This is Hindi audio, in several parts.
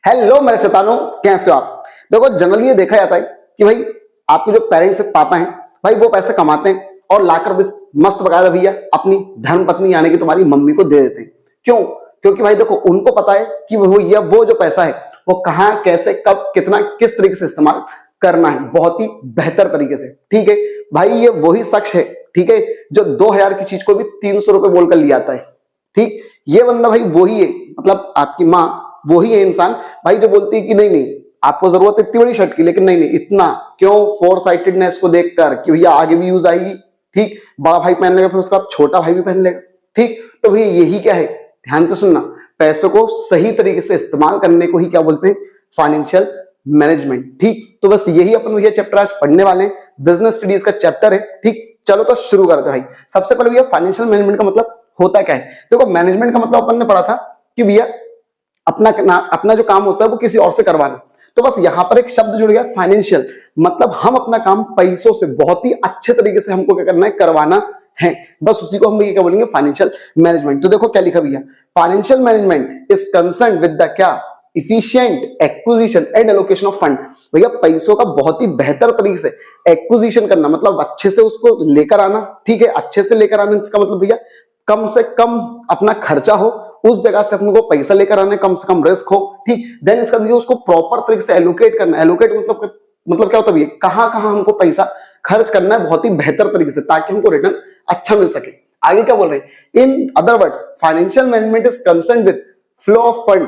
हेलो मेरे शैतानों, कैसे हो आप। देखो जनरली ये देखा जाता है कि भाई आपके जो पेरेंट्स है, पापा हैं भाई, वो पैसे कमाते हैं और लाकर बस मस्त बकायदा भैया अपनी धर्म पत्नी यानी कि तुम्हारी मम्मी को दे देते हैं। क्यों? क्योंकि भाई देखो उनको पता है कि वो जो पैसा है वो कहां, कैसे, कब, कितना, किस तरीके से इस्तेमाल करना है, बहुत ही बेहतर तरीके से। ठीक है भाई, ये वही शख्स है, ठीक है, जो 2000 की चीज को भी 300 रुपए बोलकर लिया आता है। ठीक, ये बंदा भाई वही है, मतलब आपकी माँ वही है इंसान भाई, जो बोलती है कि नहीं नहीं आपको जरूरत है इतनी बड़ी शर्ट की, लेकिन नहीं नहीं इतना क्यों, फोर साइटेडनेस को देखकर कि भैया आगे भी यूज आएगी। ठीक, बड़ा भाई पहन लेगा, फिर उसका छोटा भाई भी पहन लेगा। ठीक, तो भैया यही क्या है, ध्यान से सुनना, पैसों को सही तरीके से इस्तेमाल करने को ही क्या बोलते हैं, फाइनेंशियल मैनेजमेंट। ठीक, तो बस यही अपन भैया चैप्टर आज पढ़ने वाले हैं, बिजनेस स्टडीज का चैप्टर है। ठीक, चलो तो शुरू करते हैं भाई। सबसे पहले भैया फाइनेंशियल मैनेजमेंट का मतलब होता क्या है। देखो मैनेजमेंट का मतलब अपन ने पढ़ा था कि भैया अपना जो काम होता है वो किसी और से करवाना। तो बस यहां पर एक शब्द जुड़ गया फाइनेंशियल, मतलब हम अपना काम पैसों से बहुत ही अच्छे तरीके से हमको क्या करना है, करवाना है। बस उसी को हम क्या बोलेंगे, फाइनेंशियल मैनेजमेंट। तो देखो क्या लिखा भैया, financial management is concern with the क्या, efficient acquisition and allocation of fund. भैया पैसों का बहुत ही बेहतर तरीके से एक्विजिशन करना, मतलब अच्छे से उसको लेकर आना। ठीक है, अच्छे से लेकर आना इसका मतलब भैया कम से कम अपना खर्चा हो, उस जगह से अपने को पैसा लेकर आने, कम से कम रिस्क हो। ठीक, देन इसका भैया उसको प्रॉपर तरीके से एलोकेट करना। एलोकेट मतलब क्या होता है भैया, कहां कहां हमको पैसा खर्च करना है बहुत ही बेहतर तरीके से, ताकि हमको रिटर्न अच्छा मिल सके। आगे क्या बोल रहे हैं, in other words financial management is concern with flow of fund.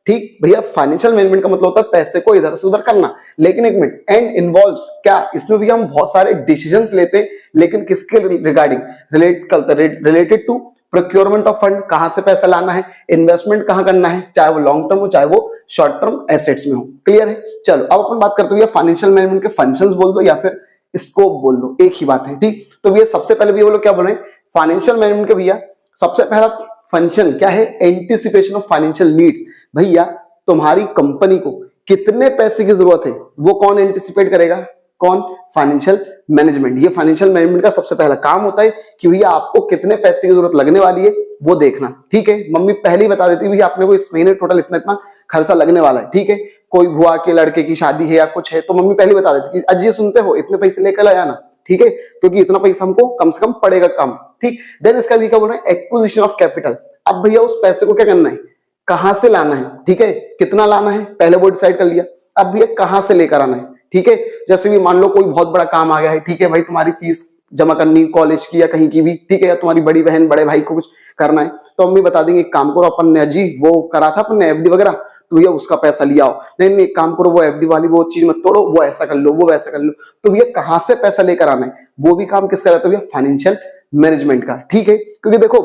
ठीक भैया, फाइनेंशियल मैनेजमेंट का मतलब होता है पैसे को इधर से उधर करना, लेकिन एक मिनट, एंड इन्वॉल्व्स क्या, इसमें भी हम बहुत सारे डिसीजंस लेते हैं, लेकिन किसके regarding, related to procurement of fund, कहां से पैसा लाना है, इन्वेस्टमेंट कहां करना है, चाहे वो लॉन्ग टर्म हो चाहे वो शॉर्ट टर्म एसेट्स में हो। क्लियर है। चलो अब अपन बात करते हैं फाइनेंशियल मैनेजमेंट के फंक्शंस बोल दो या फिर स्कोप बोल दो, एक ही बात है। ठीक, तो भैया सबसे पहले भैया वो लोग क्या बोल रहे हैं, फाइनेंशियल मैनेजमेंट के भैया सबसे पहला फंक्शन क्या है, एंटिसिपेशन ऑफ फाइनेंशियल नीड्स। भैया तुम्हारी कंपनी को कितने पैसे की जरूरत है वो कौन एंटिसिपेट करेगा, कौन, फाइनेंशियल मैनेजमेंट। ये फाइनेंशियल मैनेजमेंट का सबसे पहला काम होता है कि भैया आपको कितने पैसे की जरूरत लगने वाली है वो देखना। ठीक है, मम्मी पहले ही बता देती है भैया आपने को इस महीने टोटल इतना इतना खर्चा लगने वाला है। ठीक है, कोई बुआ के लड़के की शादी है या कुछ है तो मम्मी पहले ही बता देती है अजी सुनते हो इतने पैसे लेकर आना। ठीक है, क्योंकि इतना पैसा हमको कम से कम पड़ेगा कम। ठीक, देन इसका भी क्या बोल रहे हैं, एक्विजिशन ऑफ कैपिटल। अब भैया उस पैसे को क्या करना है, कहां से लाना है। ठीक है, कितना लाना है पहले वो डिसाइड कर लिया, अब भैया कहां से लेकर आना है। ठीक है, जैसे भी मान लो कोई बहुत बड़ा काम आ गया है, ठीक है भाई, तुम्हारी फीस जमा करनी कॉलेज की या कहीं की भी, ठीक है, या तुम्हारी बड़ी बहन बड़े भाई को कुछ करना है, तो मम्मी बता देंगे एक काम करो, अपन ने जी वो करा था अपन ने एफडी वगैरह, तो भैया उसका पैसा लिया आओ। नहीं नहीं एक काम करो, वो एफडी वाली वो चीज मत तोड़ो, वो ऐसा कर लो, वो वैसा कर लो। तो भैया कहां से पैसा लेकर आना है, वो भी काम किसका रहता है भैया, फाइनेंशियल मैनेजमेंट का। ठीक है, क्योंकि देखो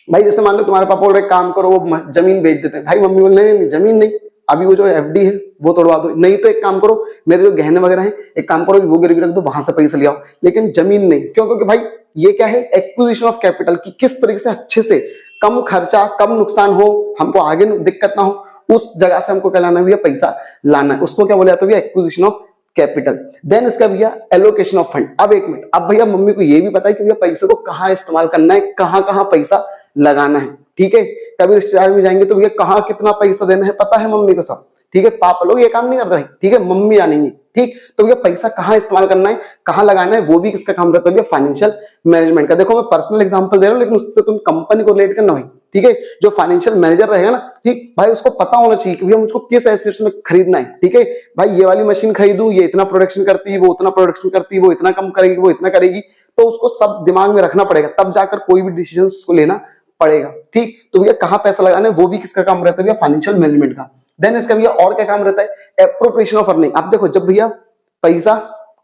भाई जैसे मान लो तुम्हारे पापा बोल रहे काम करो, वो जमीन बेच देते हैं, भाई मम्मी बोल नहीं जमीन नहीं, अभी वो जो एफडी है वो तोड़वा दो, नहीं तो एक काम करो मेरे जो गहने वगैरह हैं एक काम करो वो गिरवी रख दो, वहां से पैसा ले आओ, लेकिन जमीन नहीं। क्यों? क्योंकि भाई ये क्या है, एक्विजिशन ऑफ कैपिटल, की किस तरीके से अच्छे से कम खर्चा कम नुकसान हो, हमको आगे दिक्कत ना हो, उस जगह से हमको क्या लाना है भैया, पैसा लाना है, उसको क्या बोला जाता है भैया, एक्विजिशन ऑफ कैपिटल। देन इसका भैया एलोकेशन ऑफ फंड। अब एक मिनट, अब भैया मम्मी को ये भी पता है कि भैया पैसे को कहां इस्तेमाल करना है, कहां कहां पैसा लगाना है। ठीक है, कभी रिश्तेदार में जाएंगे तो भैया कहां कितना पैसा देना है पता है मम्मी को सब। ठीक है, पापा लोग ये काम नहीं करते भाई, ठीक है, मम्मी जानेंगी। ठीक, तो भैया पैसा कहां इस्तेमाल करना है, कहां लगाना है, वो भी किसका काम रहता है भैया, फाइनेंशियल मैनेजमेंट का। देखो मैं पर्सनल एग्जांपल दे रहा हूं, लेकिन उससे तुम कंपनी को रिलेट करना भाई। ठीक है, जो फाइनेंशियल मैनेजर रहेगा ना, ठीक भाई, उसको पता होना चाहिए कि भैया मुझको किस एसेट्स में खरीदना है। ठीक है भाई, ये वाली मशीन खरीदूं, ये इतना प्रोडक्शन करती है, वो उतना प्रोडक्शन करती है, वो इतना कम करेगी, वो इतना करेगी, तो उसको सब दिमाग में रखना पड़ेगा, तब जाकर कोई भी डिसीजन उसको लेना पड़ेगा। ठीक, तो भैया कहां पैसा लगाना है वो भी किसका काम रहता है भैया, फाइनेंशियल मैनेजमेंट का। देन इसका भैया और क्या काम रहता है, एप्रोप्रिएशन ऑफ अर्निंग। अब देखो जब भैया पैसा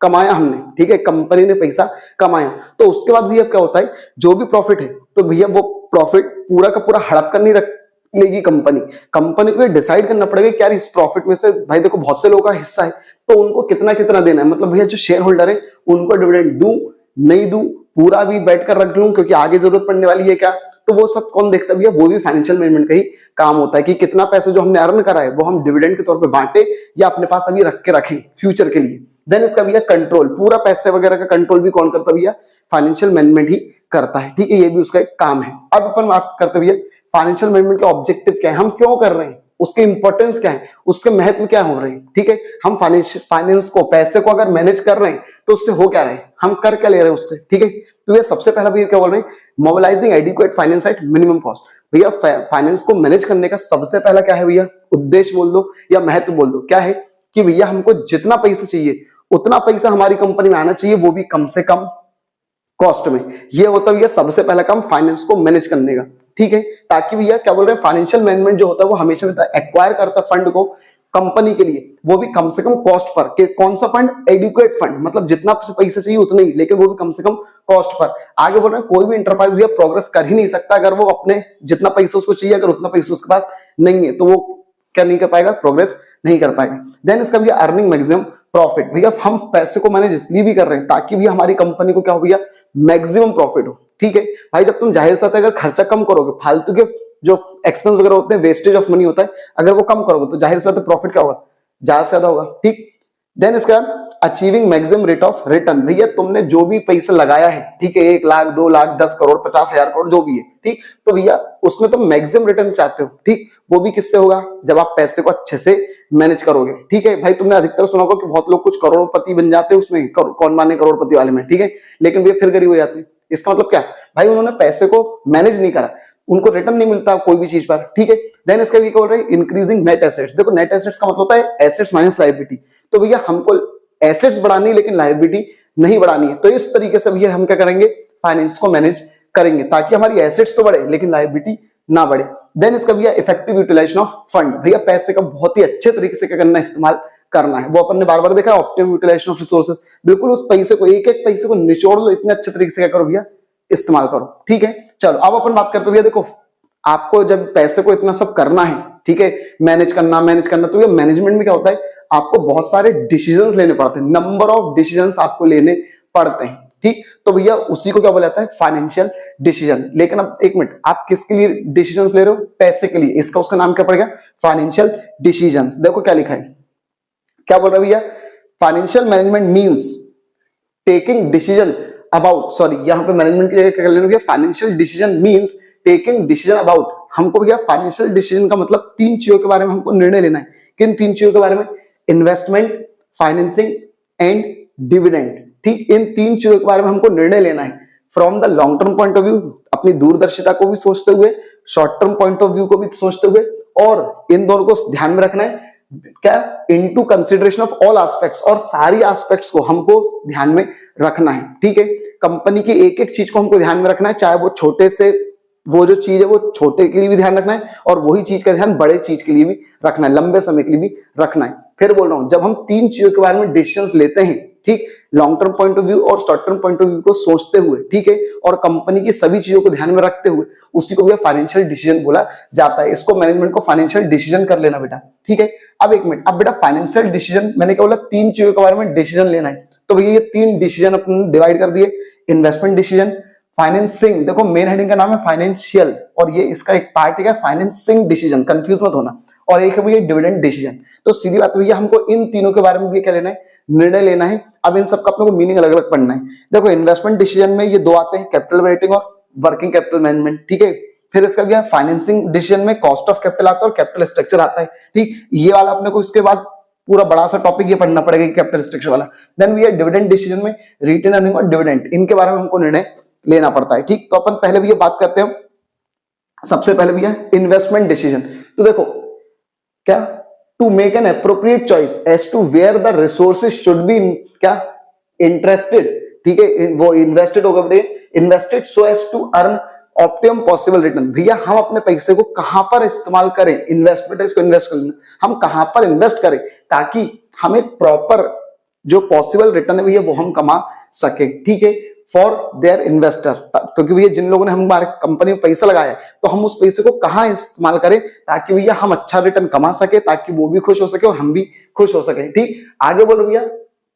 कमाया हमने, ठीक है, कंपनी ने पैसा कमाया, तो उसके बाद भैया क्या होता है, जो भी प्रॉफिट है तो भैया वो प्रॉफिट पूरा का पूरा हड़प कर नहीं रख लेगी कंपनी। कंपनी को ये डिसाइड करना पड़ेगा कि यार इस प्रॉफिट में से भाई देखो बहुत से लोगों का हिस्सा है, तो उनको कितना कितना देना है, मतलब भैया जो शेयर होल्डर है उनको डिविडेंड दूं नहीं दूं, पूरा भी बैठकर रख लूं क्योंकि आगे जरूरत पड़ने वाली है क्या, तो वो सब कौन देखता है भैया, वो भी फाइनेंशियल मैनेजमेंट का ही काम होता है कि कितना पैसा जो हमने अर्न करा है वो हम डिविडेंड के तौर पे बांटे या अपने पास अभी रख के रखें फ्यूचर के लिए। देन इसका भैया कंट्रोल, पूरा पैसे वगैरह का कंट्रोल भी कौन करता है भैया? फाइनेंशियल मैनेजमेंट ही करता है, ठीक है, ये भी उसका एक काम है। अब अपन बात करते भैया फाइनेंशियल मैनेजमेंट के ऑब्जेक्टिव क्या है, हम क्यों कर रहे हैं, उसके इंपॉर्टेंस क्या है, उसके महत्व क्या हो रहे हैं, ठीक है। हम फाइनेंस को, पैसे को अगर मैनेज कर रहे हैं तो उससे हो क्या रहे हैं, हम कर क्या ले रहे हैं उससे, ठीक है। तो ये सबसे पहला भैया क्या बोल रहे हैं, mobilising adequate finance at minimum cost. भैया फाइनेंस को मैनेज करने का सबसे पहला क्या है भैया, उद्देश्य बोल दो या महत्व बोल दो, क्या है कि भैया हमको जितना पैसा चाहिए उतना पैसा हमारी कंपनी में आना चाहिए, वो भी कम से कम कॉस्ट में। ये होता है भैया सबसे पहला काम फाइनेंस को मैनेज करने का, ठीक है। ताकि भैया क्या बोल रहे हैं, फाइनेंशियल मैनेजमेंट जो होता है वो हमेशा एक्वायर करता है फंड को कंपनी के लिए, वो भी कम से कम कॉस्ट पर। कि कौन सा फंड? एडिक्वेट फंड, मतलब जितना पैसा चाहिए उतना ही, लेकिन वो भी कम से कम कॉस्ट पर। आगे बोल रहे हैं कोई भी इंटरप्राइज भैया प्रोग्रेस कर ही नहीं सकता अगर वो अपने जितना पैसा उसको चाहिए अगर उतना पैसा उसके पास नहीं है, तो वो क्या नहीं कर पाएगा, प्रोग्रेस नहीं कर पाएगा। देन इसका भैया अर्निंग मैक्सिमम प्रॉफिट। भैया हम पैसे को मैनेज इसलिए भी कर रहे हैं ताकि भैया हमारी कंपनी को क्या हो भैया, मैक्सिमम प्रॉफिट हो, ठीक है भाई। जब तुम जाहिर सी बात है अगर खर्चा कम करोगे, फालतू के जो एक्सपेंस वगैरह होते हैं, वेस्टेज ऑफ मनी होता है, अगर वो कम करोगे तो जाहिर सी बात है प्रॉफिट क्या होगा, ज्यादा से ज्यादा होगा, ठीक। देन इसका achieving maximum rate of return. भैया तुमने जो भी पैसा लगाया है, ठीक है, 1 लाख 2 लाख 10 करोड़ 50,000 करोड़ जो भी है, ठीक, तो भैया उसमें तुम मैक्सिमम रिटर्न चाहते हो, ठीक। वो भी किससे होगा, जब आप पैसे को अच्छे से मैनेज करोगे, ठीक है भाई। तुमने अधिकतर सुना होगा कि बहुत लोग कुछ करोड़पति बन जाते हैं उसमें, कौन माने करोड़पति वाले में, ठीक है, लेकिन भैया फिर गरीब हो जाते हैं। इसका मतलब क्या भाई, उन्होंने पैसे को मैनेज नहीं करा, उनको रिटर्न नहीं मिलता कोई भी चीज पर, ठीक है। देन इसका भी बोल रहे हैं इंक्रीजिंग नेट एसेट्स। देखो नेट एसेट्स का मतलब होता है एसेट्स माइनस लायबिलिटी। तो भैया हमको एसेट्स बढ़ानी है लेकिन लायबिलिटी नहीं बढ़ानी है, तो इस तरीके से भैया हम क्या करेंगे, फाइनेंस को मैनेज करेंगे ताकि हमारी एसेट्स तो बढ़े लेकिन लायबिलिटी ना बढ़े। देन इसका भैया इफेक्टिव यूटिलाइजेशन ऑफ फंड। भैया पैसे का बहुत ही अच्छे तरीके से क्या करना है, इस्तेमाल करना है। वो अपन ने बार बार देखा है, ऑप्टिमम यूटिलाइजेशन ऑफ रिसोर्सेज। बिल्कुल उस पैसे को, एक एक पैसे को निचोड़ लो, इतने अच्छे तरीके से क्या करो भैया, इस्तेमाल करो, ठीक है। चलो अब अपन बात करते भैया, देखो आपको जब पैसे को इतना सब करना है, ठीक है, मैनेज करना, तो ये मैनेजमेंट में क्या होता है, आपको बहुत सारे डिसीजंस लेने पड़ते हैं, नंबर ऑफ डिसीजंस आपको लेने पड़ते हैं, ठीक। तो भैया उसी को क्या बोला जाता है, फाइनेंशियल डिसीजन। लेकिन अब एक मिनट, आप किसके लिए डिसीजंस ले रहे हो, पैसे के लिए, इसका उसका नाम क्या पड़ेगा, फाइनेंशियल डिसीजंस। देखो क्या लिखा है, क्या बोल रहा है भैया, financial management means taking decision about, sorry यहां पे मैनेजमेंट की जगह क्या कर लेना भैया, financial decision means taking decision about. हमको भैया फाइनेंशियल डिसीजन का मतलब 3 चीजों के बारे में हमको निर्णय लेना है। किन 3 चीजों के बारे में, इन्वेस्टमेंट, फाइनेंसिंग एंड डिविडेंड, ठीक। इन 3 चीजों के बारे में हमको निर्णय लेना है from the long term point of view, अपनी दूरदर्शिता को भी सोचते हुए, short term point of view को भी सोचते हुए, और इन दोनों को ध्यान में रखना है क्या, into consideration of all aspects, और सारी एस्पेक्ट्स को हमको ध्यान में रखना है, ठीक है। कंपनी की एक एक चीज को हमको ध्यान में रखना है, चाहे वो छोटे से, वो जो चीज है वो छोटे के लिए भी ध्यान रखना है, और वही चीज का ध्यान बड़े चीज के लिए भी रखना है, लंबे समय के लिए भी रखना है। फिर बोल रहा हूं, जब हम 3 चीजों के बारे में डिसीजंस लेते हैं, ठीक, long term point of view और short term point of view को सोचते हुए, ठीक है, और कंपनी की सभी चीजों को ध्यान में रखते हुए, उसी को भी फाइनेंशियल डिसीजन बोला जाता है। इसको मैनेजमेंट को फाइनेंशियल डिसीजन कर लेना बेटा, ठीक है। अब एक मिनट, अब बेटा फाइनेंशियल डिसीजन मैंने क्या बोला, 3 चीजों के बारे में डिसीजन लेना है, तो भैया ये 3 डिसीजन अपन डिवाइड कर दिए, इन्वेस्टमेंट डिसीजन, फाइनेंसिंग, देखो मेन हेडिंग का नाम है फाइनेंशियल, और ये इसका एक पार्ट है फाइनेंसिंग डिसीजन, कंफ्यूज मत होना, और एक है भैया डिविडेंड डिसीजन। तो सीधी बात भैया हमको इन तीनों के बारे में भी क्या लेना है, निर्णय लेना है। अब इन सबका अपने को मीनिंग अलग अलग पढ़ना है। देखो इन्वेस्टमेंट डिसीजन में ये 2 आते हैं, कैपिटल रेटिंग और वर्किंग कैपिटल मैनेजमेंट, ठीक है। फिर इसका भैया फाइनेंसिंग डिसीजन में कॉस्ट ऑफ कैपिटल आता है और कैपिटल स्ट्रक्चर आता है, ठीक। ये वाला अपने को इसके बाद पूरा बड़ा सा टॉपिक ये पढ़ना पड़ेगा कैपिटल स्ट्रक्चर वाला। देन भैया डिविडेंड डिसीजन में रिटेन अर्निंग और डिविडेंड, इनके बारे में हमको निर्णय लेना पड़ता है, ठीक। तो अपन पहले भी ये बात करते हैं, सबसे पहले भी है इन्वेस्टमेंट डिसीजन। तो देखो क्या, to make an appropriate choice as to where the resources should be क्या इंटरेस्टेड, ठीक है, वो इन्वेस्टेड होगा बेटे, invested so as to earn optimum possible return. भैया हम अपने पैसे को कहां पर इस्तेमाल करें, इन्वेस्टमेंट है इसको इन्वेस्ट कर लेना, हम कहां पर इन्वेस्ट करें ताकि हमें प्रॉपर जो पॉसिबल रिटर्न है भैया वो हम कमा सके, ठीक है, फॉर देयर इन्वेस्टर। क्योंकि भैया जिन लोगों ने हमारे कंपनी में पैसा लगाया है तो हम उस पैसे को कहां इस्तेमाल करें ताकि भैया हम अच्छा रिटर्न कमा सके, ताकि वो भी खुश हो सके और हम भी खुश हो सके, ठीक। आगे बोलो भैया,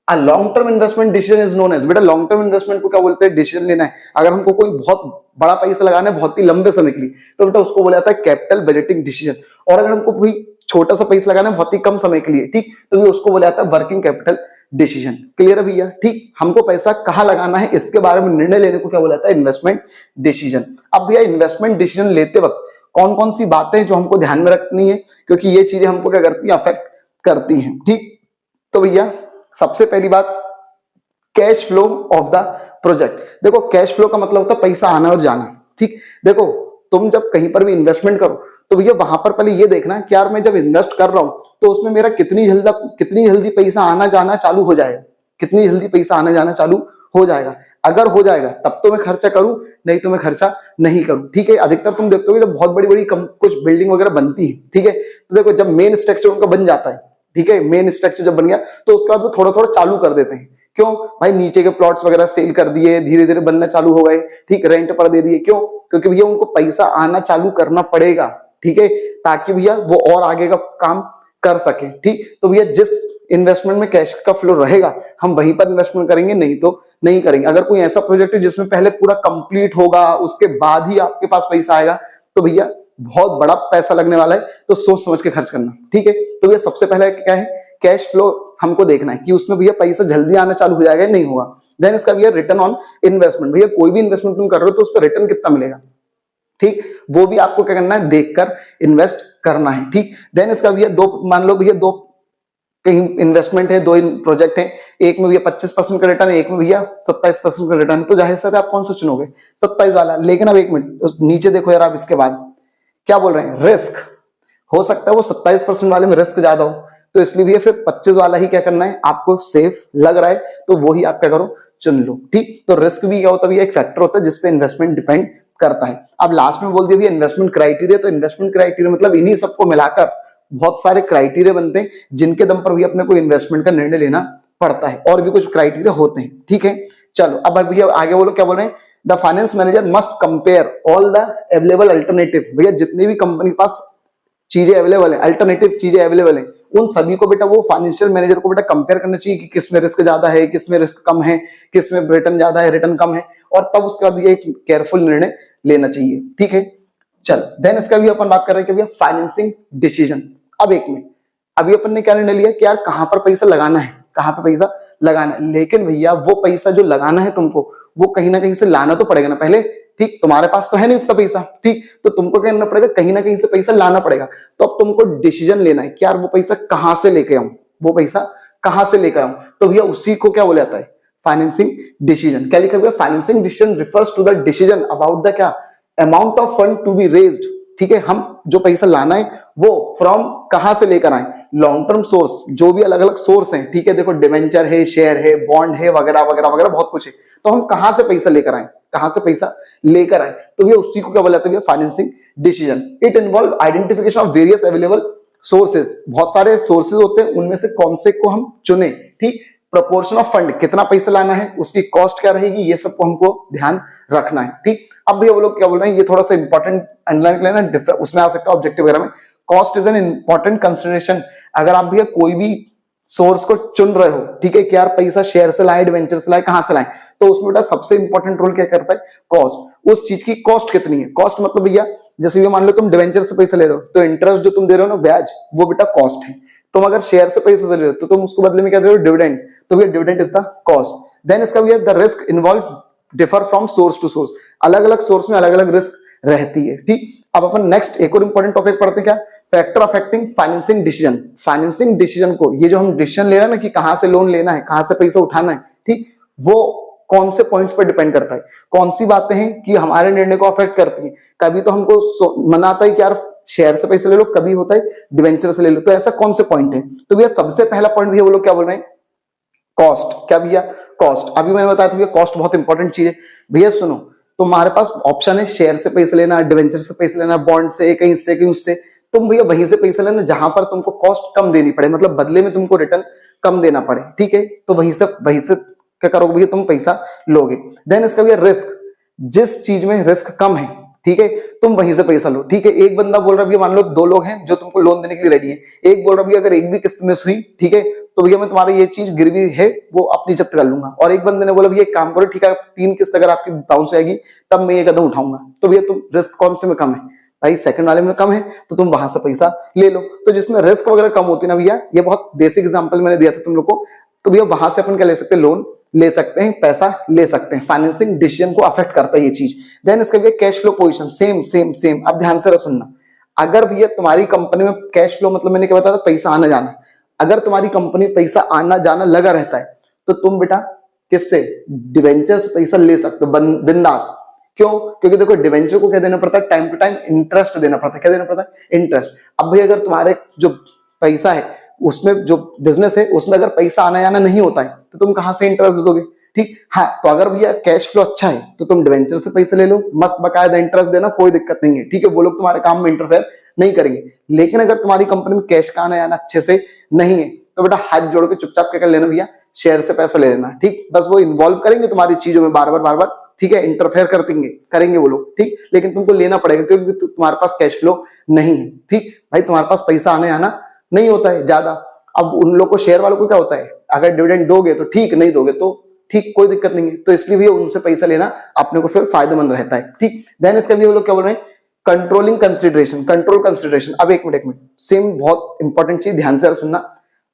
a long term investment decision is known as, बेटा लॉन्ग टर्म इन्वेस्टमेंट को क्या बोलते हैं, डिसीजन लेना है। अगर हमको कोई बहुत बड़ा पैसा लगाना है बहुत ही लंबे समय के लिए तो बेटा उसको बोला जाता है कैपिटल बजटिंग डिसीजन, और अगर हमको कोई छोटा सा पैसा लगाना है बहुत ही कम समय के लिए, ठीक, तो भी उसको बोला जाता है वर्किंग कैपिटल डिसीजन। क्लियर है भैया? ठीक, हमको पैसा कहाँ लगाना है इसके बारे में निर्णय लेने को क्या बोला जाता है? Investment decision. अब भैया इन्वेस्टमेंट डिसीजन लेते वक्त कौन कौन सी बातें जो हमको ध्यान में रखनी है, क्योंकि ये चीजें हमको क्या करती है? अफेक्ट करती हैं। ठीक, तो भैया सबसे पहली बात, cash flow of the project. देखो कैश फ्लो का मतलब होता है पैसा आना और जाना। ठीक, देखो तुम जब कहीं पर भी इन्वेस्टमेंट करो तो भैया वहां पर पहले ये देखना कि यार मैं जब इन्वेस्ट कर रहा हूं तो उसमें मेरा कितनी जल्दी पैसा आना जाना चालू हो जाएगा, कितनी जल्दी पैसा आना जाना चालू हो जाएगा। अगर हो जाएगा तब तो मैं खर्चा करूं, नहीं तो मैं खर्चा नहीं करूं। ठीक है, अधिकतर तुम देखते हो जब बहुत बड़ी बड़ी कुछ बिल्डिंग वगैरह बनती है, ठीक है, तो देखो जब मेन स्ट्रक्चर उनका बन जाता है, ठीक है, मेन स्ट्रक्चर जब बन गया तो उसके बाद वो थोड़ा थोड़ा चालू कर देते हैं। क्यों भाई? नीचे के प्लॉट्स वगैरह सेल कर दिए, धीरे धीरे बनना चालू हो गए, ठीक, रेंट पर दे दिए। क्यों? क्योंकि भैया उनको पैसा आना चालू करना पड़ेगा, ठीक है, ताकि भैया वो और आगे का काम कर सके। ठीक, तो भैया जिस इन्वेस्टमेंट में कैश का फ्लो रहेगा हम वहीं पर इन्वेस्टमेंट करेंगे, नहीं तो नहीं करेंगे। अगर कोई ऐसा प्रोजेक्ट है जिसमें पहले पूरा कंप्लीट होगा उसके बाद ही आपके पास पैसा आएगा तो भैया बहुत बड़ा पैसा लगने वाला है, तो सोच समझ के खर्च करना। ठीक है, तो भैया सबसे पहले क्या है? कैश फ्लो हमको देखना है कि उसमें भैया पैसा जल्दी आना चालू हो जाएगा या नहीं होगा। देन इसका भैया रिटर्न ऑन इन्वेस्टमेंट, भैया कोई भी इन्वेस्टमेंट तुम कर रहे हो तो उस पर रिटर्न कितना मिलेगा, ठीक, वो भी आपको क्या करना है? देखकर इन्वेस्ट करना है। ठीक, देन इसका भैया मान लो भैया दो कहीं इन्वेस्टमेंट है, दो प्रोजेक्ट है, एक में भैया 25% का रिटर्न है, एक में भैया 27% का रिटर्न है, तो जाहिर सी बात है आप कौन सा चुनोगे? 27 वाला। लेकिन अब एक मिनट नीचे देखो यार, आप इसके बाद क्या बोल रहे हैं? रिस्क हो सकता है वो 27% वाले में रिस्क ज्यादा हो, तो इसलिए भी फिर 25 वाला ही क्या करना है? आपको सेफ लग रहा है तो वो ही आप क्या करो? चुन लो। ठीक, तो रिस्क भी क्या होता है? एक फैक्टर होता है जिसपे इन्वेस्टमेंट डिपेंड करता है। अब लास्ट में बोल दिया भैया इन्वेस्टमेंट क्राइटेरिया, तो इन्वेस्टमेंट क्राइटेरिया मतलब इन्हीं सबको मिलाकर बहुत सारे क्राइटेरिया बनते हैं जिनके दम पर भी अपने को इन्वेस्टमेंट का निर्णय लेना पड़ता है, और भी कुछ क्राइटेरिया होते हैं। ठीक है, चलो अब भैया आगे बोलो क्या बोल रहे हैं? The finance manager must compare all the available alternative. भैया जितनी भी कंपनी के पास चीजें अवेलेबल है, अल्टरनेटिव चीजें अवेलेबल है, उन सभी को बेटा वो फाइनेंशियल मैनेजर को बेटा कंपेयर करना चाहिए कि किसमें रिस्क ज्यादा है, किसमें रिस्क कम है, किसमें रिटर्न ज्यादा है, रिटर्न कम है, और तब उसके बाद एक केयरफुल निर्णय लेना चाहिए। ठीक है, चलो देन इसका भी अपन बात कर रहे हैं कि भैया फाइनेंसिंग डिसीजन। अब एक मिनट, अभी अपन ने क्या निर्णय लिया कि यार कहां पर पैसा लगाना है, कहां पे पैसा लगाना है, लेकिन भैया वो पैसा जो लगाना है तुमको वो कहीं ना कहीं से लाना तो पड़ेगा ना पहले। ठीक, तुम्हारे पास तो है नहीं उतना पैसा, ठीक, तो तुमको क्या करना पड़ेगा? कहीं ना कहीं से पैसा लाना पड़ेगा। तो अब तुमको डिसीजन लेना है कि यार वो पैसा कहां से लेके आऊं, वो पैसा कहां से लेकर आऊं, तो भैया उसी को क्या बोला जाता है? Financing decision. क्या लिखा गया? Financing decision refers to the decision about the क्या amount of fund to be raised. ठीक है, हम जो पैसा लाना है वो फ्रॉम कहां से लेकर आए? लॉन्ग टर्म सोर्स, जो भी अलग अलग सोर्स हैं, ठीक है, देखो डिवेंचर है, शेयर है, बॉन्ड है, वगैरह वगैरह वगैरह बहुत कुछ है, तो हम कहां से पैसा लेकर आए, कहां से पैसा लेकर आए, तो ये उसी को क्या बोला जाता है? Financing decision. It involve identification of various available sources, बहुत सारे सोर्सेज होते हैं, उनमें से कौन से को हम चुने। ठीक, प्रोपोर्शन ऑफ फंड, कितना पैसा लाना है, उसकी कॉस्ट क्या रहेगी, ये सबको हमको ध्यान रखना है। ठीक, अब भैया वो लोग क्या बोल रहे हैं, ये थोड़ा सा इंपॉर्टेंट अंडरलाइन कर लेना, उसमें आ सकता है ऑब्जेक्टिव वगैरह में। Cost is an important consideration. अगर आप भैया कोई भी सोर्स को चुन रहे हो, ठीक है, कि यार पैसा शेयर से लाए, डिवेंचर से लाए, कहां से लाए, तो उसमें बेटा सबसे इंपॉर्टेंट रोल क्या करता है? कॉस्ट। उस चीज की कॉस्ट कितनी है? कॉस्ट मतलब भैया जैसे भी मान लो तुम डिवेंचर से पैसा ले रहे हो तो इंटरेस्ट जो तुम दे रहे हो ना, ब्याज, वो बेटा कॉस्ट है। तुम अगर शेयर से पैसा दे रहे हो तो तुम उसको बदले में क्या दे रहे हो? डिविडेंड, तो भैया dividend is the cost. Then इसका भैया the risk involve differ from source to source, अलग अलग सोर्स में अलग अलग रिस्क रहती है। ठीक, अब अपन नेक्स्ट एक और इंपॉर्टेंट टॉपिक पढ़ते हैं, क्या? Factor affecting financing decision. Financing decision को, ये जो हम डिसीजन ले रहे हैं ना कि कहां से लोन लेना है, कहां से पैसा उठाना है, ठीक, वो कौन से पॉइंट्स पर डिपेंड करता है? कौन सी बातें हैं कि हमारे निर्णय को अफेक्ट करती हैं? कभी तो हमको मना आता है कि यार शेयर से पैसा ले लो, कभी होता है डिवेंचर से ले लो, तो ऐसा कौन से पॉइंट है? तो भैया सबसे पहला पॉइंट भैया वो लोग क्या बोल रहे हैं? कॉस्ट। क्या भैया? कॉस्ट। अभी मैंने बताया था भैया कॉस्ट बहुत इंपॉर्टेंट चीज है। भैया सुनो, तुम्हारे पास ऑप्शन है शेयर से पैसे लेना, डिवेंचर से पैसे लेना, बॉन्ड से, कहीं से कहीं उससे, तुम भैया वहीं से पैसा लेना जहां पर तुमको कॉस्ट कम देनी पड़े, मतलब बदले में तुमको रिटर्न कम देना पड़े। ठीक है, तो वहीं से क्या करोगे भैया? तुम पैसा लोगे। देन इसका भैया रिस्क, जिस चीज में रिस्क कम है, ठीक है, तुम वहीं से पैसा लो। ठीक है, एक बंदा बोल रहा है भैया, मान लो दो लोग हैं जो तुमको लोन देने के लिए रेडी है, एक बोल रहा है भैया अगर एक भी किस्त मिस हुई, ठीक है, तो भैया मैं तुम्हारी ये चीज गिरवी है वो अपनी जब्त कर लूंगा, और एक बंदे ने बोला भैया एक काम करो, ठीक है, 3 किस्त अगर आपकी बाउंस आएगी तब मैं ये कदम उठाऊंगा, तो भैया तुम रिस्क कौन से में कम है? भाई सेकंड वाले में कम है, तो तुम वहां से पैसा ले लो। तो जिसमें रिस्क वगैरह कम होती है ना भैया, ये बहुत बेसिक एग्जांपल मैंने दिया था तुम लोग को, तो भैया वहां से अपन क्या ले सकते हैं, लोन ले सकते हैं, पैसा ले सकते हैं। फाइनेंसिंग डिसीजन को अफेक्ट करता है ये चीज। देन इसका भैया cash flow position, same same same. अब ध्यान से सुनना, अगर भैया तुम्हारी कंपनी में कैश फ्लो मतलब मैंने क्या बताया था, पैसा आना जाना, अगर तुम्हारी कंपनी में पैसा आना जाना लगा रहता है तो तुम बेटा किससे, डिवेंचर से पैसा ले सकते हो बिंदास। क्यों? क्योंकि देखो डिवेंचर को क्या देना पड़ता है, टाइम टू टाइम इंटरेस्ट देना पड़ता है। क्या देना पड़ता है? इंटरेस्ट। अब भाई अगर तुम्हारे जो पैसा है उसमें, जो बिजनेस है उसमें अगर पैसा आना जाना नहीं होता है तो तुम कहां से इंटरेस्ट दे दोगे? ठीक। हाँ, तो अगर भैया कैश फ्लो अच्छा है तो तुम डिवेंचर से पैसे ले लो, मस्त बकायदा इंटरेस्ट देना, कोई दिक्कत नहीं है। ठीक है, वो लोग तुम्हारे काम में इंटरफेयर नहीं करेंगे। लेकिन अगर तुम्हारी कंपनी में कैश का आना जाना अच्छे से नहीं है तो बेटा हाथ जोड़ के चुपचाप क्या कर लेना भैया, शेयर से पैसा ले लेना। ठीक, बस वो इन्वॉल्व करेंगे तुम्हारी चीजों में बार बार, ठीक है, इंटरफेयर करेंगे वो लोग। ठीक, लेकिन तुमको लेना पड़ेगा क्योंकि तुम्हारे पास कैश फ्लो नहीं है। ठीक भाई, तुम्हारे पास पैसा आने आना नहीं होता है ज्यादा। अब उन लोग को, शेयर वालों को क्या होता है, अगर डिविडेंड दोगे तो ठीक, नहीं दोगे तो ठीक, कोई दिक्कत नहीं है। तो इसलिए भी उनसे पैसा लेना अपने को फिर फायदेमंद रहता है। ठीक, देन इसका भी वो लोग क्या बोल रहे हैं, कंट्रोलिंग कंसिडरेशन, कंट्रोल कंसिडरेशन। अब एक मिनट, सेम बहुत इंपॉर्टेंट चीज, ध्यान से सुनना।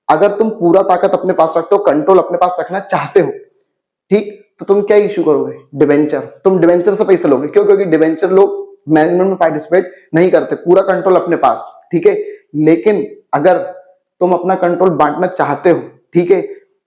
अगर तुम पूरा ताकत अपने पास रखते हो, कंट्रोल अपने पास रखना चाहते हो, ठीक, तो तुम क्या इश्यू करोगे, डिवेंचर। तुम डिवेंचर से पैसे लोगे। क्यों? क्योंकि डिवेंचर लोग मैनेजमेंट में पार्टिसिपेट नहीं करते, पूरा कंट्रोल अपने पास। ठीक है, लेकिन अगर तुम अपना कंट्रोल बांटना चाहते हो, ठीक है,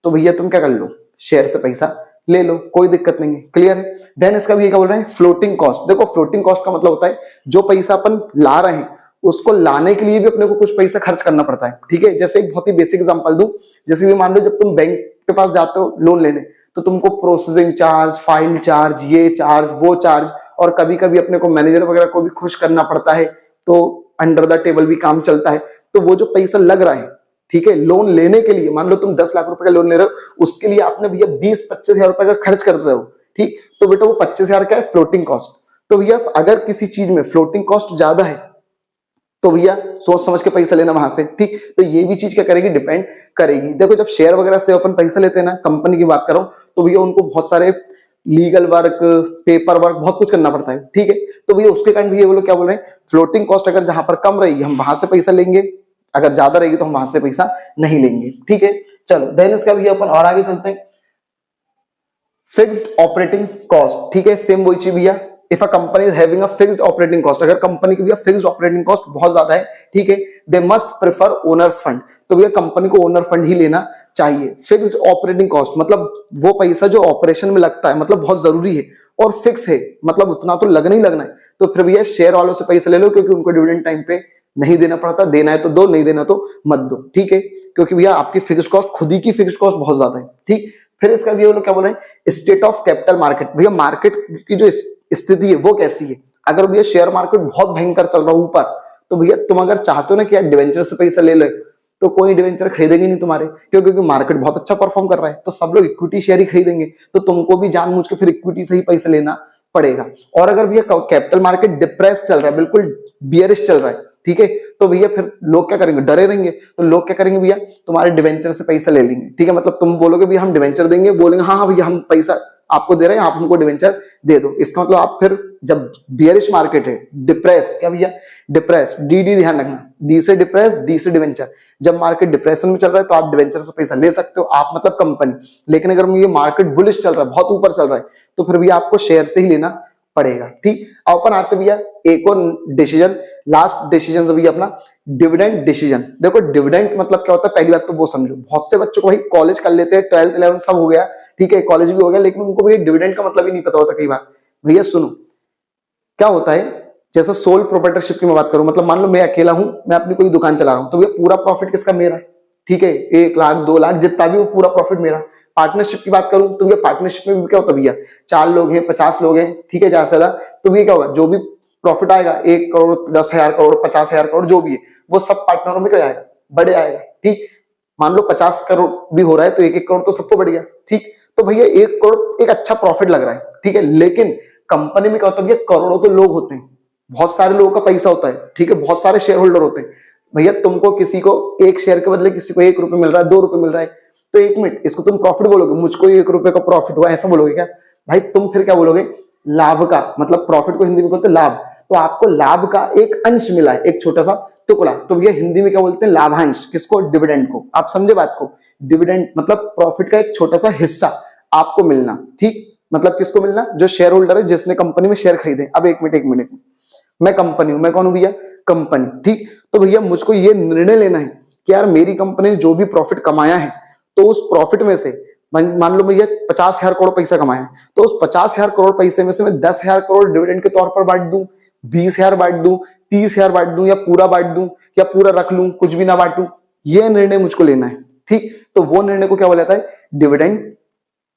तो भैया तुम क्या कर लो, शेयर से पैसा ले लो, कोई दिक्कत नहीं है। क्लियर है? देन इसका भी क्या बोल रहे हैं, फ्लोटिंग कॉस्ट। देखो फ्लोटिंग कॉस्ट का मतलब होता है जो पैसा अपन ला रहे हैं उसको लाने के लिए भी अपने को कुछ पैसा खर्च करना पड़ता है। ठीक है, जैसे एक बहुत ही बेसिक एग्जांपल दूं, जैसे भी मान लो जब तुम बैंक के पास जाते हो लोन लेने, तो तुमको प्रोसेसिंग चार्ज, फाइल चार्ज, ये चार्ज, वो चार्ज, और कभी कभी अपने को मैनेजर वगैरह को भी खुश करना पड़ता है, तो अंडर द टेबल भी काम चलता है। तो वो जो पैसा लग रहा है, ठीक है, लोन लेने के लिए, मान लो तुम 10 लाख रुपए का लोन ले रहे हो, उसके लिए आपने भैया 20-25 हजार रुपए का खर्च कर रहे हो, ठीक, तो बेटा वो 25 हजार क्या है, फ्लोटिंग कॉस्ट। तो भैया अगर किसी चीज में फ्लोटिंग कॉस्ट ज्यादा है तो भैया सोच समझ के पैसा लेना वहां से। ठीक, तो ये भी चीज क्या करेगी, डिपेंड करेगी। देखो जब शेयर वगैरह से अपन पैसा लेते हैं ना, कंपनी की बात कर रहा हूं, तो भैया उनको बहुत सारे लीगल वर्क, पेपर वर्क, बहुत कुछ करना पड़ता है। ठीक है, तो भैया उसके कारण भैया वो लोग क्या बोल रहे हैं, फ्लोटिंग कॉस्ट अगर जहां पर कम रहेगी हम वहां से पैसा लेंगे, अगर ज्यादा रहेगी तो हम वहां से पैसा नहीं लेंगे। ठीक है, चलो देन इसका भैया अपन और आगे चलते हैं। फिक्स्ड ऑपरेटिंग कॉस्ट, ठीक है, सेम वही चीज भैया। If a company is having a fixed operating cost, अगर कंपनी की भैया फिक्स्ड ऑपरेटिंग कॉस्ट बहुत ज्यादा है, ठीक है, they must prefer owner's fund, तो भैया कंपनी को ओनर फंड ही लेना चाहिए। फिक्स्ड ऑपरेटिंग कॉस्ट मतलब वो पैसा जो ऑपरेशन में लगता है, मतलब बहुत जरूरी है और फिक्स है, मतलब उतना तो लगना ही लगना है। तो फिर भैया शेयर वालों से पैसे ले लो, क्योंकि उनको डिविडेंड टाइम पे नहीं देना पड़ता, देना है तो दो, नहीं देना तो मत दो। ठीक है, क्योंकि भैया आपकी फिक्स्ड कॉस्ट, खुद ही की फिक्स्ड कॉस्ट बहुत ज्यादा है। ठीक, फिर इसका भी वो लोग क्या बोल रहे हैं, स्टेट ऑफ कैपिटल मार्केट। भैया मार्केट की जो स्थिति है वो कैसी है। अगर भैया शेयर मार्केट बहुत भयंकर चल रहा है ऊपर, तो भैया तुम अगर चाहते हो ना कि यार डिवेंचर से पैसा ले लो, तो कोई डिवेंचर खरीदेंगे नहीं तुम्हारे। क्यों? क्योंकि मार्केट बहुत अच्छा परफॉर्म कर रहा है, तो सब लोग इक्विटी शेयर ही खरीदेंगे, तो तुमको भी जानबूझ के फिर इक्विटी से ही पैसा लेना पड़ेगा। और अगर भैया कैपिटल मार्केट डिप्रेस चल रहा है, बिल्कुल बियरिश चल रहा है, ठीक है, तो भैया फिर लोग क्या करेंगे, डरे रहेंगे। तो लोग क्या करेंगे भैया, तुम्हारे डिवेंचर से पैसा ले लेंगे। ठीक है, मतलब तुम बोलोगे भैया हम डिवेंचर देंगे, बोलेंगे हाँ हाँ भैया हम पैसा आपको दे रहे हैं, आप हमको डिवेंचर दे दो। इसका मतलब आप फिर जब बियरिश मार्केट है, डिप्रेस, क्या भैया, डिप्रेस, डी ध्यान रखना, डी से डिप्रेस, डी से डिवेंचर। जब मार्केट डिप्रेशन में चल रहा है तो आप डिवेंचर से पैसा ले सकते हो, आप मतलब कंपनी। लेकिन अगर ये मार्केट बुलिश चल रहा है, बहुत ऊपर चल रहा है, तो फिर भी आपको शेयर से ही लेना पड़ेगा। ठीक, अब अपन आते भैया एक और डिसीजन, लास्ट डिसीजन भैया अपना डिविडेंड डिसीजन। देखो डिविडेंड मतलब क्या होता है, पहली बात तो वो समझो। बहुत से बच्चों को भाई कॉलेज कर लेते हैं, 12th 11th सब हो गया, ठीक है, कॉलेज भी हो गया, लेकिन उनको भैया डिविडेंड का मतलब ही नहीं पता होता कई बार। भैया सुनो क्या होता है, जैसे सोल प्रोप्राइटरशिप की मैं बात करूं, मतलब मान लो मैं अकेला हूं, मैं अपनी कोई दुकान चला रहा हूं, तो भैया पूरा प्रॉफिट किसका, मेरा। ठीक है, 1 लाख 2 लाख जितना भी वो पूरा प्रॉफिट मेरा। पार्टनरशिप की बात करूं तो भैया पार्टनरशिप में भी क्या होता है भैया, 4 लोग हैं, 50 लोग हैं, ठीक है, ज्यादा से ज्यादा, तो भैया क्या होगा, जो भी प्रॉफिट आएगा 1 करोड़ 10,000 करोड़ 50,000 करोड़ जो भी है, वो सब पार्टनरों में क्या आएगा, बढ़े आएगा। ठीक, मान लो 50 करोड़ भी हो रहा है तो 1-1 करोड़ तो सबको बढ़ गया। ठीक, तो भैया 1 करोड़ एक अच्छा प्रॉफिट लग रहा है, ठीक है, लेकिन कंपनी में क्या होता है भैया, करोड़ों तो लोग होते हैं, बहुत सारे लोगों का पैसा होता है, ठीक है, बहुत सारे शेयर होल्डर होते हैं। भैया तुमको किसी को 1 शेयर के बदले किसी को 1 रुपए मिल रहा है, 2 रुपए मिल रहा है, तो 1 मिनट इसको तुम प्रॉफिट बोलोगे, मुझको 1 रुपए का प्रॉफिट हुआ ऐसा बोलोगे क्या भाई? तुम फिर क्या बोलोगे, लाभ का, मतलब प्रॉफिट को हिंदी में बोलते हैं लाभ। तो आपको लाभ का एक अंश मिला है, एक छोटा सा, टुकड़ा, तो भैया हिंदी में क्या बोलते हैं, लाभांश। किसको, डिविडेंड को। आप समझे बात को, डिविडेंड मतलब प्रॉफिट का एक छोटा सा हिस्सा आपको मिलना, ठीक। मतलब किसको मिलना, जो शेयर होल्डर है, जिसने कंपनी में शेयर खरीदे। अब एक मिनट, मैं कंपनी हूं, मैं कौन हूं भैया, कंपनी, ठीक। तो भैया मुझको ये निर्णय लेना है कि यार मेरी कंपनी ने जो भी प्रॉफिट कमाया है, तो उस प्रॉफिट में से मान लो भैया 50,000 करोड़ पैसा कमाया है, तो उस 50,000 करोड़ पैसे में से मैं 10,000 करोड़ डिविडेंड के तौर पर बांट दूं, 20,000 बांट दूं, 30,000 बांट दूं, या पूरा बांट दूं, या पूरा रख लूं, कुछ भी ना बांटूं, ये निर्णय मुझको लेना है, ठीक। तो वो निर्णय को क्या बोला जाता है, डिविडेंड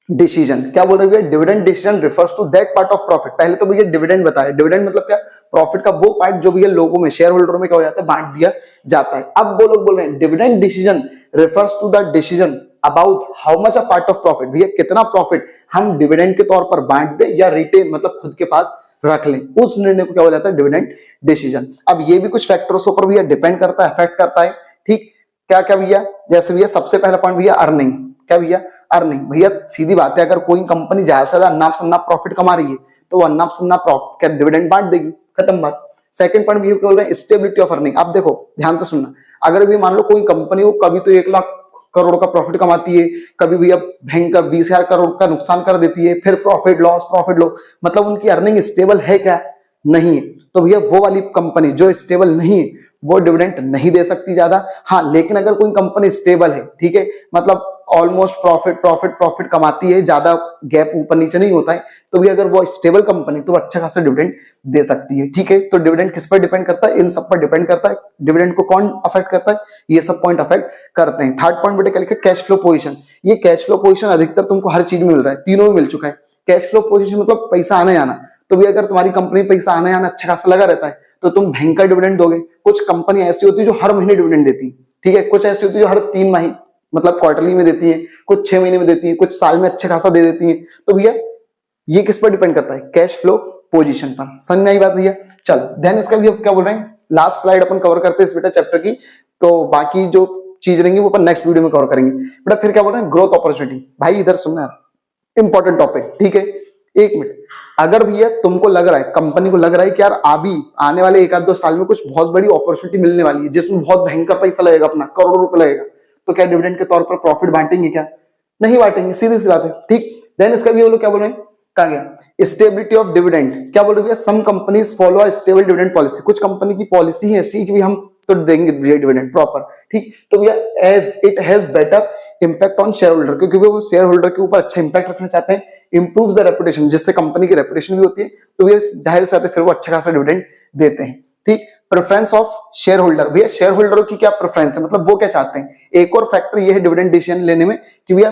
डिसीजन। क्या बोल रहे हैं, dividend decision refers to that part of profit. पहले तो भैया डिविडेंड बताया, डिविडेंड मतलब क्या, प्रॉफिट का वो पार्ट जो भैया लोगों में, शेयर होल्डरों में क्या हो जाता है, बांट दिया जाता है। अब वो लोग बोल रहे हैं dividend decision refers to the decision about how much a part of profit, भैया कितना प्रॉफिट हम डिविडेंड के तौर पर बांट दे या रिटेन मतलब खुद के पास रख लें, उस निर्णय को क्या बोला जाता है, डिविडेंड डिसीजन। अब ये भी कुछ फैक्टर्स पर भैया डिपेंड करता है, अफेक्ट करता है, ठीक। क्या क्या भैया, जैसे भैया सबसे पहला पॉइंट भैया अर्निंग। क्या भैया, अर्निंग। भैया सीधी बात है, अगर कोई कंपनी ज्यादा से ज्यादा अन्नाप शन्नाप प्रॉफिट कमा रही है, तो वो अन्नाप शन्नाप प्रॉफिट का डिविडेंड बांट देगी, खत्म बात। सेकंड पॉइंट भैया बोल रहे हैं स्टेबिलिटी ऑफ अर्निंग। आप देखो ध्यान से सुनना, अगर भी मान लो कोई कंपनी हो, कभी तो 1 लाख करोड़ का प्रॉफिट कमाती है, कभी भैया भयंकर 20,000 करोड़ का नुकसान कर देती है, फिर प्रॉफिट लॉस, मतलब उनकी अर्निंग स्टेबल है क्या, नहीं है। तो भैया वो वाली कंपनी जो स्टेबल नहीं है, वो डिविडेंड नहीं दे सकती ज्यादा। हाँ, लेकिन अगर कोई कंपनी स्टेबल है, ठीक है, मतलब ऑलमोस्ट प्रॉफिट कमाती है, ज्यादा गैप ऊपर नीचे नहीं होता है, तो भी अगर वो स्टेबल कंपनी, तो अच्छा खासा डिविडेंड दे सकती है, ठीक है। तो डिविडेंड किस पर डिपेंड करता है, इन सब पर डिपेंड करता है। डिविडेंड को कौन अफेक्ट करता है, ये सब पॉइंट अफेक्ट करते हैं। थर्ड पॉइंट बेटे क्या लिखा है, कैश फ्लो पोजीशन। ये कैश फ्लो पोजीशन अधिकतर तुमको हर चीज में मिल रहा है, तीनों में मिल चुका है। कैश फ्लो पोजीशन मतलब पैसा आना जाना। तो भी अगर तुम्हारी कंपनी में पैसा आना जाना अच्छा खासा लगा रहता है, तो तुम भयंकर डिविडेंड दोगे। कुछ कंपनी ऐसी होती है जो हर महीने डिविडेंड देती है, ठीक है। कुछ ऐसी होती है जो हर 3 माह मतलब क्वार्टरली में देती है, कुछ 6 महीने में देती है, कुछ साल में अच्छा खासा दे देती है। तो भैया ये किस पर डिपेंड करता है, कैश फ्लो पोजीशन पर। समझ में आई बात भैया। चलो देन इसका भी अब क्या बोल रहे हैं, लास्ट स्लाइड अपन कवर करते हैं इस बेटा चैप्टर की, तो बाकी जो चीज रहेंगी वो अपन नेक्स्ट वीडियो में कवर करेंगे बेटा। फिर क्या बोल रहे हैं, ग्रोथ अपॉर्चुनिटी। भाई इधर सुनना, इंपॉर्टेंट टॉपिक, ठीक है। एक मिनट, अगर भैया तुमको लग रहा है, कंपनी को लग रहा है कि यार अभी आने वाले 1-2 साल में कुछ बहुत बड़ी अपॉर्चुनिटी मिलने वाली है, जिसमें बहुत भयंकर पैसा लगेगा, अपना करोड़ों रुपए लगेगा, तो क्या डिविडेंड के तौर पर प्रॉफिट बांटेंगे क्या, नहीं बांटेंगे, सीधी सी बात है, ठीक। देन इसका भी वो लोग क्या बोल रहे हैं, कहा गया स्टेबिलिटी ऑफ डिविडेंड। क्या बोल रहे हैं, some companies follow a stable dividend policy. कुछ कंपनी की पॉलिसी है ऐसी कि भी हम तो देंगे डिविडेंड प्रॉपर, ठीक। तो भैया as it has better impact on shareholder, क्योंकि वो शेयर होल्डर के ऊपर अच्छा इंपैक्ट रखना चाहते हैं, इंप्रूव्स द रेपुटेशन, जिससे कंपनी की रेपुटेशन भी होती है, तो ये जाहिर सी बात है फिर वो अच्छा खासा डिविडेंड देते हैं, ठीक। प्रेफरेंस ऑफ शेयर होल्डर, भैया शेयर होल्डरों की क्या प्रेफरेंस है, मतलब वो क्या चाहते हैं। एक और फैक्टर ये है डिविडेंड डिसीजन लेने में कि भैया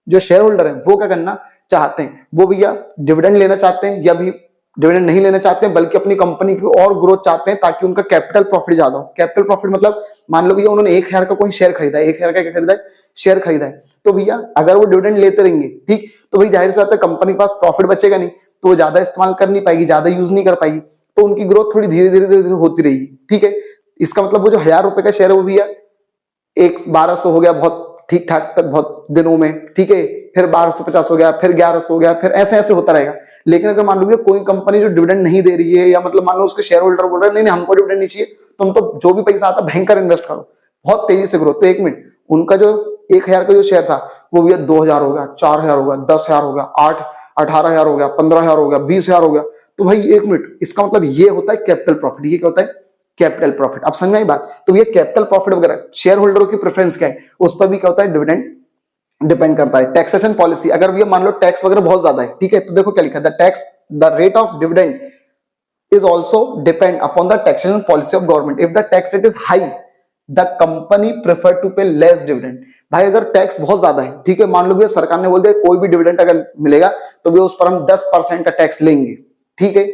जो शेयर होल्डर है वो क्या करना चाहते हैं, वो भैया डिविडेंड लेना चाहते हैं या भी डिविडेंड नहीं लेना चाहते हैं, बल्कि अपनी कंपनी की और ग्रोथ चाहते हैं, ताकि उनका कैपिटल प्रॉफिट ज्यादा हो। कैपिटल प्रॉफिट मतलब मान लो भैया उन्होंने 1,000 का कोई शेयर खरीदा है, 1,000 का क्या खरीदा है, शेयर खरीदा है, तो भैया अगर वो डिविडेंड लेते रहेंगे, ठीक, तो भाई जाहिर सी बात है कंपनी के पास प्रॉफिट बचेगा नहीं, तो वो ज्यादा इस्तेमाल कर नहीं पाएगी, ज्यादा यूज नहीं कर पाएगी, तो उनकी ग्रोथ थोड़ी धीरे धीरे होती रहेगी, ठीक है। इसका मतलब वो जो 1,000 रुपए का शेयर है वो भैया 1200 हो गया बहुत ठीक ठाक तक बहुत दिनों में, ठीक है, फिर 1250 हो गया, फिर 1100 हो गया, फिर ऐसे ऐसे होता रहेगा। लेकिन अगर मान लो कोई कंपनी जो डिविडेंड नहीं दे रही है, या मतलब मान लो उसके शेयर होल्डर बोल रहे हैं नहीं हमको डिविडेंड नहीं चाहिए, तुम तो जो भी पैसा आता भयंकर इन्वेस्ट करो, बहुत तेजी से ग्रोथ। तो एक मिनट, उनका जो 1,000 का जो शेयर था वो भैया 2,000 हो गया, 4,000 हो गया, 10,000 हो गया, 18,000 हो गया, 15,000 हो गया, 20,000 हो गया। तो भाई एक मिनट, इसका मतलब ये होता है कैपिटल प्रॉफिट। ये क्या होता है, कैपिटल प्रॉफिट। अब समझ में आई बात। तो ये कैपिटल प्रॉफिट वगैरह शेयर होल्डरों की प्रेफरेंस क्या है, उस पर भी क्या होता है, डिविडेंड डिपेंड करता है। टैक्सेशन पॉलिसी, अगर भैया मान लो टैक्स वगैरह बहुत ज्यादा है, ठीक है, तो देखो क्या लिखा है, the tax the rate of dividend is also depend upon the taxation policy of government. If the tax rate is high, the company prefer to pay less dividend. भाई अगर टैक्स बहुत ज्यादा है, ठीक है, मान लो भैया सरकार ने बोल दिया कोई भी डिविडेंड अगर मिलेगा तो भैया उस पर हम 10% का टैक्स लेंगे, ठीक है।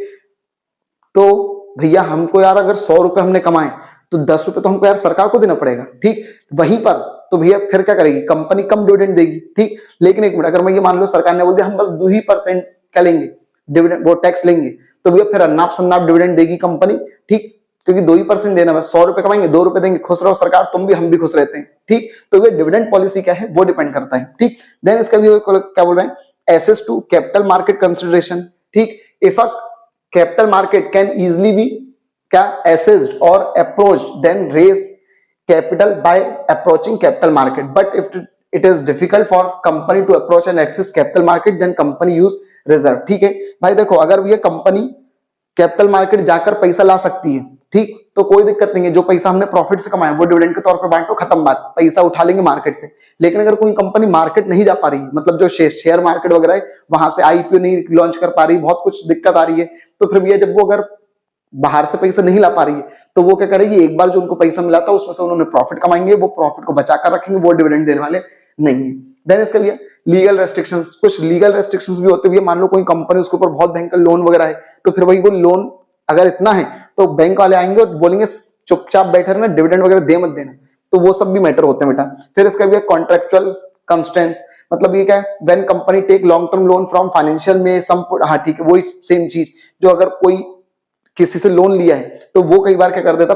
तो भैया हमको यार अगर 100 रुपए हमने कमाए तो 10 रुपए तो हमको यार सरकार को देना पड़ेगा, ठीक। वहीं पर तो भैया फिर क्या करेगी कंपनी, कम डिविडेंड देगी, ठीक। लेकिन एक मिनट, अगर मैं ये मान लो सरकार ने बोल दिया हम बस 2% क्या लेंगे, डिविडेंड, वो टैक्स लेंगे, तो भैया फिर अन्नाप शन्नाप डिविडेंड देगी कंपनी, ठीक, क्योंकि 2% देना है, 100 रुपए कमाएंगे 2 रुपए देंगे, खुश रहो सरकार, तुम भी हम भी खुश रहते हैं, ठीक। तो ये डिविडेंड पॉलिसी क्या है वो डिपेंड करता है, ठीक। देन इसका भी क्या बोल रहे हैं, access to capital market consideration, ठीक। If a capital market can easily be क्या assessed or approached, then raise capital by approaching capital market. But if it is difficult for company to approach and access capital market, then company use reserve. ठीक है भाई, देखो अगर ये कंपनी कैपिटल मार्केट जाकर पैसा ला सकती है, ठीक, तो कोई दिक्कत नहीं है। जो पैसा हमने प्रॉफिट से कमाया वो डिविडेंड के तौर पर बांटो, खत्म बात, पैसा उठा लेंगे मार्केट से। लेकिन अगर कोई कंपनी मार्केट नहीं जा पा रही है, मतलब जो शेयर मार्केट वगैरह है वहां से आईपीओ नहीं लॉन्च कर पा रही, बहुत कुछ दिक्कत आ रही है, तो फिर भैया जब वो अगर बाहर से पैसा नहीं ला पा रही है तो वो क्या करेगी, एक बार जो उनको पैसा मिला था उसमें से उन्होंने प्रॉफिट कमाएंगे, वो प्रॉफिट को बचा कर रखेंगे, वो डिविडेंड देने वाले नहीं है। देन इसका भैया लीगल रेस्ट्रिक्शंस, कुछ लीगल रेस्ट्रिक्शंस भी होते हैं। मान लो कोई कंपनी, उसके ऊपर बहुत भयंकर लोन वगैरह है, तो फिर वही वो लोन अगर इतना है तो बैंक वाले आएंगे और बोलेंगे चुपचाप बैठे रहना, डिविडेंड वगैरह दे मत देना, तो वो सब भी मैटर होते हैं बेटा। फिर इसका भी कॉन्ट्रेक्चुअल कंस्ट्रेंट्स, मतलब ये क्या है, when company take long term loan from financial में सम, हाँ ठीक है, वही सेम चीज, जो अगर कोई किसी से लोन लिया है तो वो कई बार क्या कर देता,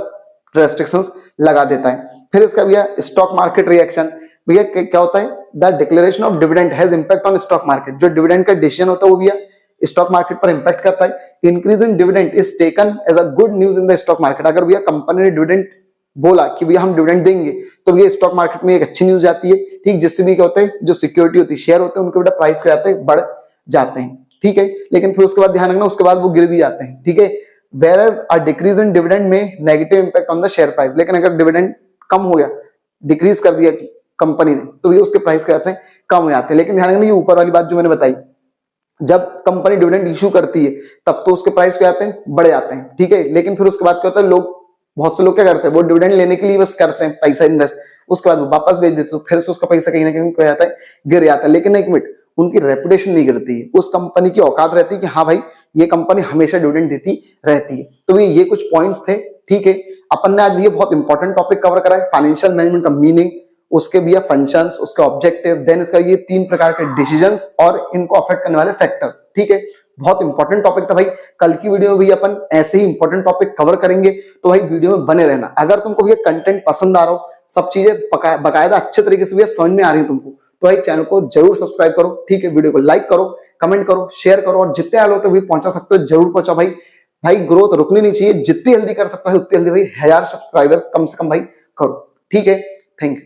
रेस्ट्रिक्शंस लगा देता है। फिर इसका भैया स्टॉक मार्केट रिएक्शन, भैया क्या होता है, the declaration of dividend has impact on stock market, जो डिविडेंड का डिसीजन होता है वो भैया स्टॉक मार्केट पर इंपैक्ट करता है। Increase in dividend is taken as a good news in the stock market, अगर भैया कंपनी ने डिविडेंड बोला कि भैया हम डिविडेंड देंगे, तो भैया स्टॉक मार्केट में एक अच्छी न्यूज आती है, ठीक, जिससे भी क्या होता है, जो सिक्योरिटी होती है, शेयर होते हैं, उनके बेटा प्राइस क्या जाते हैं, बढ़ जाते हैं, ठीक है। लेकिन फिर उसके बाद ध्यान रखना, उसके बाद वो गिर भी जाते हैं, ठीक है। Whereas a decrease in dividend में negative impact on the share price, लेकिन अगर डिविडेंड कम हो गया, डिक्रीज कर दिया कंपनी ने, तो ये उसके प्राइस क्या जाते हैं, कम हो जाते हैं। लेकिन ध्यान रखना, ये ऊपर वाली बात जो मैंने बताई, जब कंपनी डिविडेंड इशू करती है तब तो उसके प्राइस क्या आते हैं, बढ़ जाते हैं, ठीक है। लेकिन फिर उसके बाद क्या होता है, लोग, बहुत से लोग क्या करते हैं, वो डिविडेंड लेने के लिए बस करते हैं पैसा इन्वेस्ट, उसके बाद वो वापस भेज देते, तो फिर से उसका पैसा कहीं ना कहीं क्या जाता है, गिर जाता है। लेकिन एक मिनट, उनकी रेपुटेशन नहीं गिरती है, उस कंपनी की औकात रहती है कि हाँ भाई ये कंपनी हमेशा डिविडेंड देती रहती है। तो ये कुछ पॉइंट्स थे, ठीक है। अपन ने आज ये बहुत इंपॉर्टेंट टॉपिक कवर करा है, फाइनेंशियल मैनेजमेंट का मीनिंग, उसके भी फंक्शंस, उसका ऑब्जेक्टिव, देन इसका ये 3 प्रकार के डिसीजंस और इनको अफेक्ट करने वाले फैक्टर्स, ठीक है। बहुत इंपॉर्टेंट टॉपिक था भाई। कल की वीडियो में भी अपन ऐसे ही इंपॉर्टेंट टॉपिक कवर करेंगे, तो भाई वीडियो में बने रहना। अगर तुमको ये कंटेंट पसंद आ रहा हो, सब चीजें बकायदा अच्छे तरीके से भी समझ में आ रही है तुमको, तो भाई चैनल को जरूर सब्सक्राइब करो, ठीक है। वीडियो को लाइक करो, कमेंट करो, शेयर करो, और जितने आलो तो भी पहुंचा सकते हो जरूर पहुंचाओ भाई। भाई ग्रोथ रुकनी नहीं चाहिए, जितनी जल्दी कर सकते हो उतनी जल्दी भाई 1000 सब्सक्राइबर्स कम से कम भाई करो, ठीक है। Thank you.